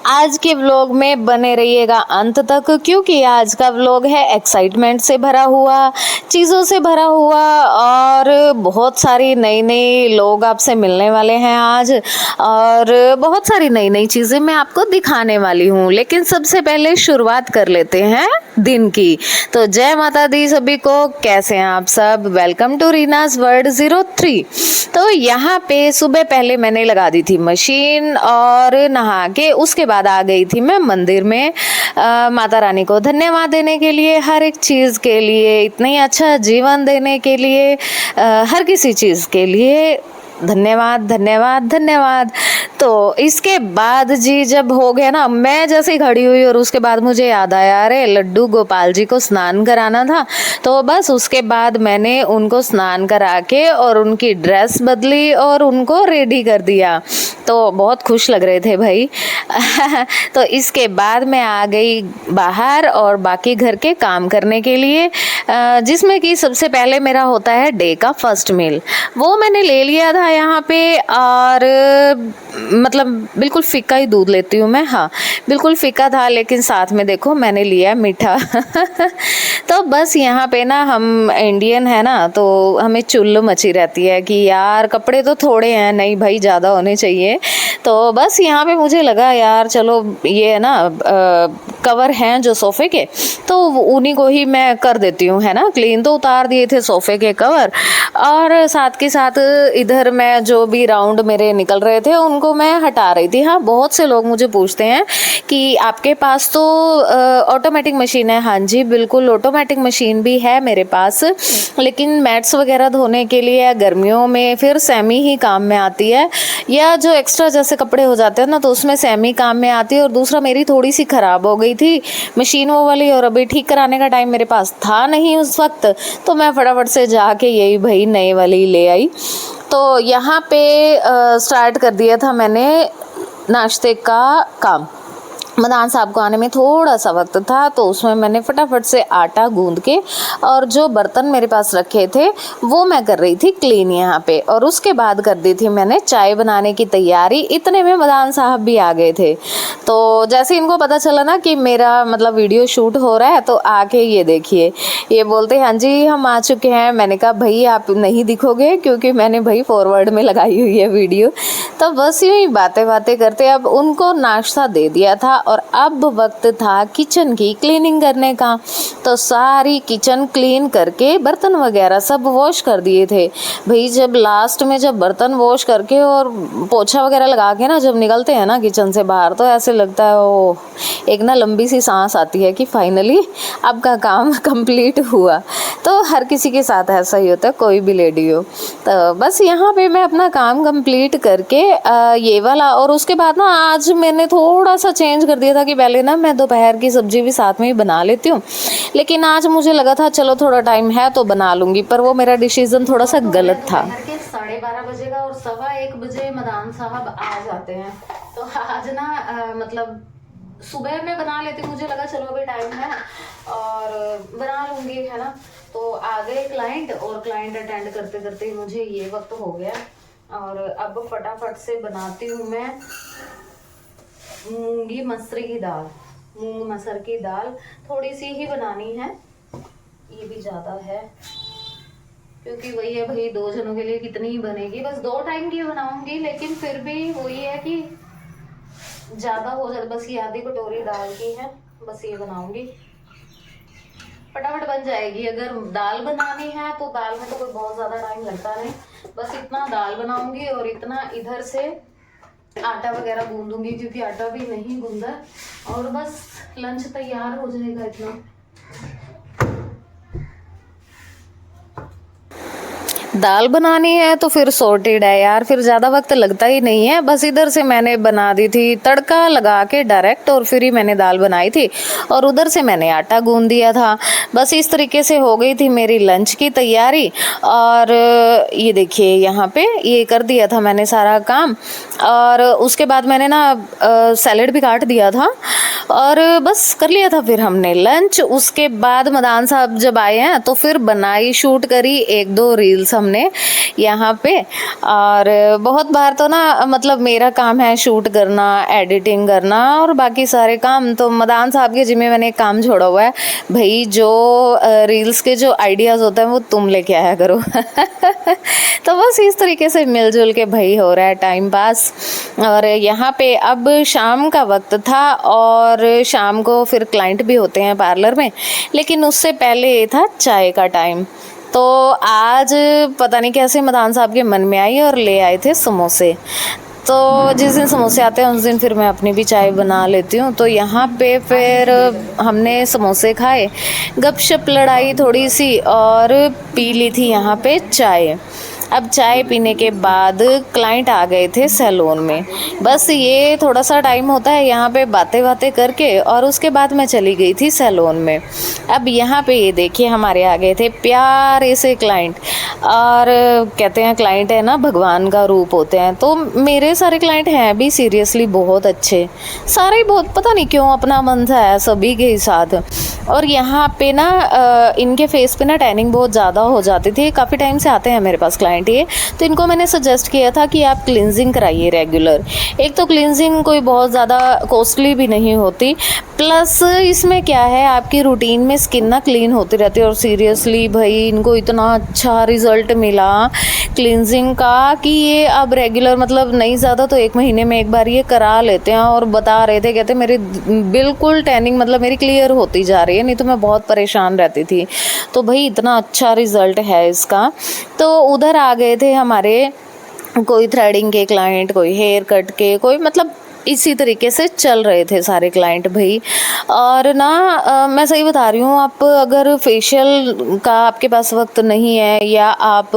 आज के व्लॉग में बने रहिएगा अंत तक, क्योंकि आज का व्लॉग है एक्साइटमेंट से भरा हुआ, चीज़ों से भरा हुआ और बहुत सारी नई नई लोग आपसे मिलने वाले हैं आज, और बहुत सारी नई नई चीज़ें मैं आपको दिखाने वाली हूँ। लेकिन सबसे पहले शुरुआत कर लेते हैं दिन की। तो जय माता दी सभी को, कैसे हैं आप सब? Welcome to Reena's world 03। तो यहाँ पे सुबह पहले मैंने लगा दी थी मशीन और नहा के उसके बाद आ गई थी मैं मंदिर में माता रानी को धन्यवाद देने के लिए, हर एक चीज़ के लिए, इतना ही अच्छा जीवन देने के लिए, हर किसी चीज़ के लिए धन्यवाद धन्यवाद धन्यवाद। तो इसके बाद जी जब हो गया ना, मैं जैसे ही खड़ी हुई और उसके बाद मुझे याद आया अरे लड्डू गोपाल जी को स्नान कराना था। तो बस उसके बाद मैंने उनको स्नान करा के और उनकी ड्रेस बदली और उनको रेडी कर दिया। तो बहुत खुश लग रहे थे भाई। तो इसके बाद मैं आ गई बाहर और बाकी घर के काम करने के लिए, जिसमें कि सबसे पहले मेरा होता है डे का फर्स्ट मील। वो मैंने ले लिया था यहाँ पे, और मतलब बिल्कुल फीका ही दूध लेती हूँ मैं। हाँ बिल्कुल फीका था, लेकिन साथ में देखो मैंने लिया मीठा। तो बस यहाँ पे ना हम इंडियन है ना, तो हमें चुल्लू मची रहती है कि यार कपड़े तो थोड़े हैं, नहीं भाई ज़्यादा होने चाहिए। तो बस यहाँ पे मुझे लगा यार चलो ये है ना कवर हैं जो सोफ़े के, तो उन्हीं को ही मैं कर देती हूँ, है ना क्लीन। तो उतार दिए थे सोफ़े के कवर, और साथ के साथ इधर मैं जो भी राउंड मेरे निकल रहे थे उनको मैं हटा रही थी। हाँ बहुत से लोग मुझे पूछते हैं कि आपके पास तो ऑटोमेटिक मशीन है। हाँ जी बिल्कुल ऑटोमेटिक मशीन भी है मेरे पास, लेकिन मैट्स वगैरह धोने के लिए गर्मियों में फिर सेमी ही काम में आती है, या जो एक्स्ट्रा जैसे कपड़े हो जाते हैं ना तो उसमें सेमी काम में आती है। और दूसरा मेरी थोड़ी सी ख़राब हो गई थी मशीन वो वाली, और अभी ठीक कराने का टाइम मेरे पास था नहीं उस वक्त, तो मैं फटाफट से जाके यही भाई नई वाली ले आई। तो यहाँ पे स्टार्ट कर दिया था मैंने नाश्ते का काम। मदान साहब को आने में थोड़ा सा वक्त था, तो उसमें मैंने फटाफट से आटा गूंद के और जो बर्तन मेरे पास रखे थे वो मैं कर रही थी क्लीन यहाँ पे, और उसके बाद कर दी थी मैंने चाय बनाने की तैयारी। इतने में मदान साहब भी आ गए थे। तो जैसे इनको पता चला ना कि मेरा मतलब वीडियो शूट हो रहा है, तो आके ये देखिए, ये बोलते हाँ जी हम आ चुके हैं। मैंने कहा भाई आप नहीं दिखोगे, क्योंकि मैंने भाई फॉरवर्ड में लगाई हुई है वीडियो। तो बस यूँ ही बातें बातें करते अब उनको नाश्ता दे दिया था, और अब वक्त था किचन की क्लीनिंग करने का। तो सारी किचन क्लीन करके बर्तन वगैरह सब वॉश कर दिए थे भाई। जब लास्ट में जब बर्तन वॉश करके और पोछा वगैरह लगा के ना जब निकलते हैं ना किचन से बाहर, तो ऐसे लगता है ओ एक ना लंबी सी सांस आती है कि फाइनली आपका काम कंप्लीट हुआ। तो हर किसी के साथ ऐसा ही होता है, कोई भी लेडी हो। तो बस यहाँ पे मैं अपना काम कंप्लीट करके ये वाला, और उसके बाद ना आज मैंने थोड़ा सा चेंज कर दिया था कि पहले ना मैं दोपहर की सब्जी भी साथ में ही बना लेती हूँ, लेकिन आज मुझे लगा था चलो थोड़ा टाइम है तो बना लूँगी, पर वो मेरा डिसीजन थोड़ा सा गलत था। 12:30 बजे का और 1:15 बजे मदान साहब आ जाते हैं। तो आज ना मतलब सुबह में बना लेती, मुझे लगा चलो अभी टाइम है और बना लूँगी, है ना। तो आ गए क्लाइंट, और क्लाइंट अटेंड करते करते मुझे ये वक्त हो गया, और अब फटाफट से बनाती हूँ मैं मूंगी मसरी की दाल। मूंग मसर की दाल थोड़ी सी ही बनानी है, ये भी ज़्यादा है क्योंकि वही है भाई 2 जनों के लिए कितनी ही बनेगी, बस 2 टाइम की बनाऊंगी, लेकिन फिर भी वही है कि ज़्यादा हो जाए। बस ये आधी कटोरी दाल की है, बस ये बनाऊंगी, फटाफट बन जाएगी। अगर दाल बनानी है तो दाल में तो कोई बहुत ज़्यादा टाइम लगता नहीं, बस इतना दाल बनाऊंगी और इतना इधर से आटा वगैरह गूंदूंगी, क्योंकि आटा भी नहीं गूंदा, और बस लंच तैयार हो जाएगा इतना। दाल बनानी है तो फिर सॉर्टेड है यार, फिर ज़्यादा वक्त लगता ही नहीं है। बस इधर से मैंने बना दी थी तड़का लगा के डायरेक्ट, और फिर ही मैंने दाल बनाई थी, और उधर से मैंने आटा गूंद दिया था। बस इस तरीके से हो गई थी मेरी लंच की तैयारी। और ये देखिए यहाँ पे ये कर दिया था मैंने सारा काम, और उसके बाद मैंने ना सैलेड भी काट दिया था, और बस कर लिया था फिर हमने लंच। उसके बाद मदान साहब जब आए हैं तो फिर बनाई शूट करी 1-2 रील्स हम हमने यहाँ पे। और बहुत बार तो ना मतलब मेरा काम है शूट करना, एडिटिंग करना और बाकी सारे काम, तो मदान साहब के जिम्मे मैंने एक काम छोड़ा हुआ है, भाई जो रील्स के जो आइडियाज़ होते हैं वो तुम लेके आया करो। तो बस इस तरीके से मिलजुल के भाई हो रहा है टाइम पास। और यहाँ पे अब शाम का वक्त था और शाम को फिर क्लाइंट भी होते हैं पार्लर में, लेकिन उससे पहले ये था चाय का टाइम। तो आज पता नहीं कैसे मदान साहब के मन में आई और ले आए थे समोसे। तो जिस दिन समोसे आते हैं उस दिन फिर मैं अपनी भी चाय बना लेती हूँ। तो यहाँ पे फिर हमने समोसे खाए, गपशप लड़ाई थोड़ी सी और पी ली थी यहाँ पे चाय। अब चाय पीने के बाद क्लाइंट आ गए थे सैलून में। बस ये थोड़ा सा टाइम होता है यहाँ पे बातें बातें करके, और उसके बाद मैं चली गई थी सैलून में। अब यहाँ पे ये देखिए हमारे आ गए थे प्यारे से क्लाइंट। और कहते हैं क्लाइंट है ना भगवान का रूप होते हैं, तो मेरे सारे क्लाइंट हैं भी सीरियसली बहुत अच्छे, सारे ही बहुत, पता नहीं क्यों अपना मन सा है सभी के साथ। और यहाँ पे ना इनके फेस पे ना टैनिंग बहुत ज़्यादा हो जाती थी, काफ़ी टाइम से आते हैं मेरे पास क्लाइंट ये। तो इनको मैंने सजेस्ट किया था कि आप क्लिनजिंग कराइए रेगुलर। एक तो क्लिनजिंग कोई बहुत ज़्यादा कॉस्टली भी नहीं होती, प्लस इसमें क्या है आपकी रूटीन में स्किन ना क्लीन होती रहती है। और सीरियसली भाई इनको इतना अच्छा रिजल्ट मिला क्लिनजिंग का कि ये अब रेगुलर मतलब नहीं ज़्यादा तो 1 महीने में एक बार ये करा लेते हैं। और बता रहे थे, कहते मेरी बिल्कुल टैनिंग मतलब मेरी क्लियर होती जा रही है, नहीं तो मैं बहुत परेशान रहती थी। तो भाई इतना अच्छा रिजल्ट है इसका। तो उधर आ गए थे हमारे कोई थ्रेडिंग के क्लाइंट, कोई हेयर कट के, कोई मतलब इसी तरीके से चल रहे थे सारे क्लाइंट भाई। और ना मैं सही बता रही हूँ, आप अगर फेशियल का आपके पास वक्त नहीं है या आप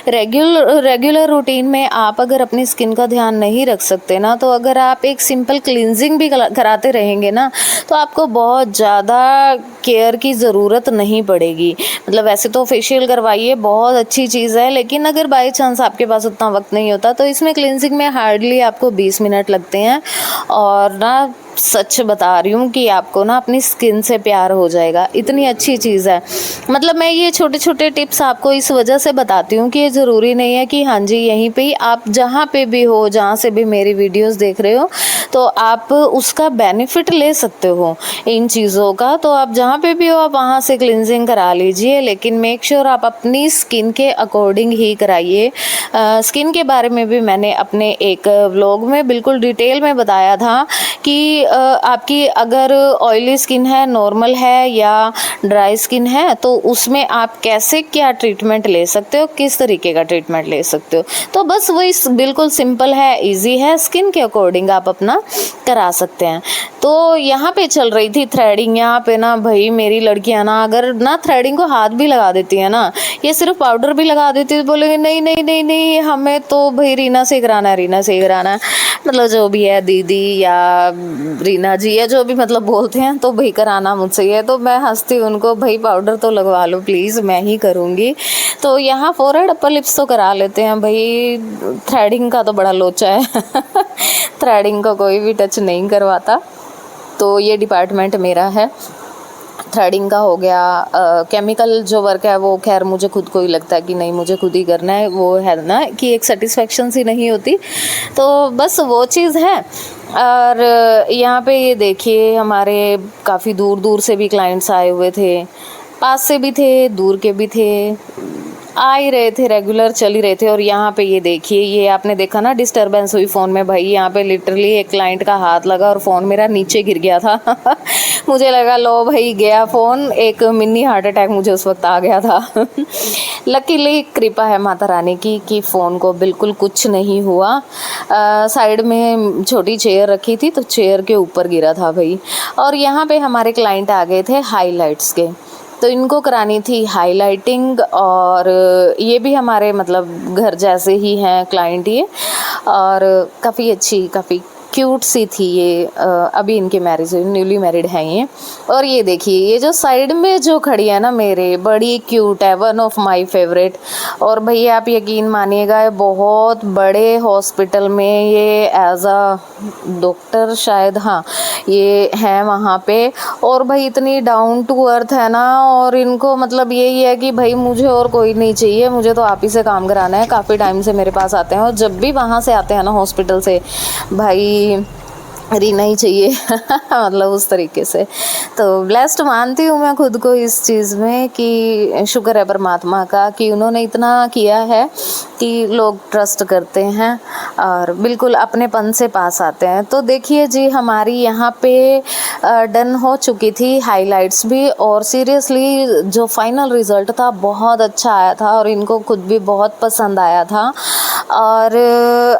रेगुलर रूटीन में आप अगर अपनी स्किन का ध्यान नहीं रख सकते ना, तो अगर आप एक सिंपल क्लिनजिंग भी कराते रहेंगे ना, तो आपको बहुत ज़्यादा केयर की ज़रूरत नहीं पड़ेगी। मतलब वैसे तो फेशियल करवाइए, बहुत अच्छी चीज़ है, लेकिन अगर बाई चांस आपके पास उतना वक्त नहीं होता तो इसमें क्लिनजिंग में हार्डली आपको 20 मिनट लगते हैं। और ना सच बता रही हूँ कि आपको ना अपनी स्किन से प्यार हो जाएगा, इतनी अच्छी चीज़ है। मतलब मैं ये छोटे छोटे टिप्स आपको इस वजह से बताती हूँ कि ये ज़रूरी नहीं है कि हाँ जी यहीं पे ही, आप जहाँ पे भी हो, जहाँ से भी मेरी वीडियोस देख रहे हो, तो आप उसका बेनिफिट ले सकते हो इन चीज़ों का। तो आप जहाँ पे भी हो आप वहाँ से क्लिनजिंग करा लीजिए, लेकिन मेक श्योर आप अपनी स्किन के अकॉर्डिंग ही कराइए। स्किन के बारे में भी मैंने अपने एक व्लॉग में बिल्कुल डिटेल में बताया था कि आपकी अगर ऑयली स्किन है, नॉर्मल है या ड्राई स्किन है, तो उसमें आप कैसे क्या ट्रीटमेंट ले सकते हो, किस तरीके का ट्रीटमेंट ले सकते हो। तो बस वही बिल्कुल सिंपल है, इजी है, स्किन के अकॉर्डिंग आप अपना करा सकते हैं। तो यहाँ पे चल रही थी थ्रेडिंग। यहाँ पे ना भाई मेरी लड़कियाँ ना अगर ना थ्रेडिंग को हाथ भी लगा देती है ना, ये सिर्फ पाउडर भी लगा देती है, बोलेंगे नहीं नहीं नहीं नहीं हमें तो भाई रीना से कराना है, रीना से कराना है। मतलब जो भी है दीदी या रीना जी या जो भी मतलब बोलते हैं, तो भाई कराना मुझसे ही है। तो मैं हंसती उनको, भाई पाउडर तो लगवा लो प्लीज़, मैं ही करूँगी। तो यहाँ फोरहेड अपर लिप्स तो करा लेते हैं भाई, थ्रेडिंग का तो बड़ा लोचा है। थ्रेडिंग को कोई भी टच नहीं करवाता, तो ये डिपार्टमेंट मेरा है। थ्रेडिंग का हो गया, केमिकल जो वर्क है वो खैर मुझे खुद को ही लगता है कि नहीं मुझे खुद ही करना है, वो है ना कि एक सेटिस्फेक्शन सी नहीं होती, तो बस वो चीज़ है। और यहाँ पे ये देखिए हमारे काफ़ी दूर दूर से भी क्लाइंट्स आए हुए थे, पास से भी थे, दूर के भी थे, आ ही रहे थे, रेगुलर चल ही रहे थे। और यहाँ पे ये देखिए, ये आपने देखा ना डिस्टरबेंस हुई फ़ोन में, भाई यहाँ पे लिटरली एक क्लाइंट का हाथ लगा और फ़ोन मेरा नीचे गिर गया था। मुझे लगा लो भाई गया फ़ोन, एक मिनी हार्ट अटैक मुझे उस वक्त आ गया था। लकीली कृपा है माता रानी की कि फ़ोन को बिल्कुल कुछ नहीं हुआ। साइड में छोटी चेयर रखी थी तो चेयर के ऊपर गिरा था भाई। और यहाँ पे हमारे क्लाइंट आ गए थे हाईलाइट्स के, तो इनको करानी थी हाइलाइटिंग। और ये भी हमारे मतलब घर जैसे ही हैं क्लाइंट ये, और काफ़ी अच्छी, काफ़ी क्यूट सी थी ये। अभी इनकी मैरिज हुई, न्यूली मैरिड हैं ये। और ये देखिए ये जो साइड में जो खड़ी है ना मेरे, बड़ी क्यूट है, वन ऑफ माय फेवरेट। और भैया आप यकीन मानिएगा ये बहुत बड़े हॉस्पिटल में ये एज अ डॉक्टर शायद, हाँ ये हैं वहाँ पे। और भाई इतनी डाउन टू अर्थ है ना, और इनको मतलब यही है कि भाई मुझे और कोई नहीं चाहिए, मुझे तो आप ही से काम कराना है। काफ़ी टाइम से मेरे पास आते हैं, और जब भी वहाँ से आते हैं ना हॉस्पिटल से, भाई रीना ही चाहिए मतलब उस तरीके से। तो ब्लेस्ड मानती हूँ मैं खुद को इस चीज़ में कि शुक्र है परमात्मा का कि उन्होंने इतना किया है कि लोग ट्रस्ट करते हैं और बिल्कुल अपनेपन से पास आते हैं। तो देखिए जी हमारी यहाँ पे डन हो चुकी थी हाइलाइट्स भी, और सीरियसली जो फाइनल रिज़ल्ट था बहुत अच्छा आया था और इनको खुद भी बहुत पसंद आया था। और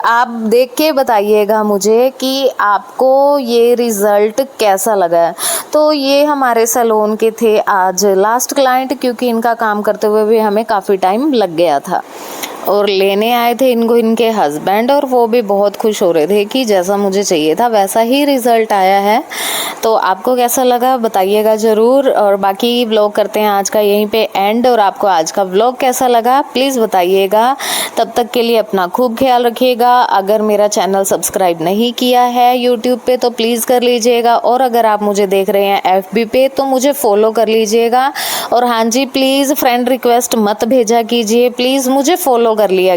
आप देख के बताइएगा मुझे कि आपको ये रिज़ल्ट कैसा लगा है। तो ये हमारे सैलून के थे आज लास्ट क्लाइंट, क्योंकि इनका काम करते हुए भी हमें काफ़ी टाइम लग गया था। और लेने आए थे इनको इनके हस्बैंड, और वो भी बहुत खुश हो रहे थे कि जैसा मुझे चाहिए था वैसा ही रिज़ल्ट आया है। तो आपको कैसा लगा बताइएगा ज़रूर। और बाकी व्लॉग करते हैं आज का यहीं पे एंड। और आपको आज का व्लॉग कैसा लगा प्लीज़ बताइएगा। तब तक के लिए अपना खूब ख्याल रखिएगा। अगर मेरा चैनल सब्सक्राइब नहीं किया है यूट्यूब पे तो प्लीज़ कर लीजिएगा, और अगर आप मुझे देख रहे हैं FB पे तो मुझे फॉलो कर लीजिएगा। और हाँ जी प्लीज़ फ्रेंड रिक्वेस्ट मत भेजा कीजिए, प्लीज़ मुझे फॉलो कर लिया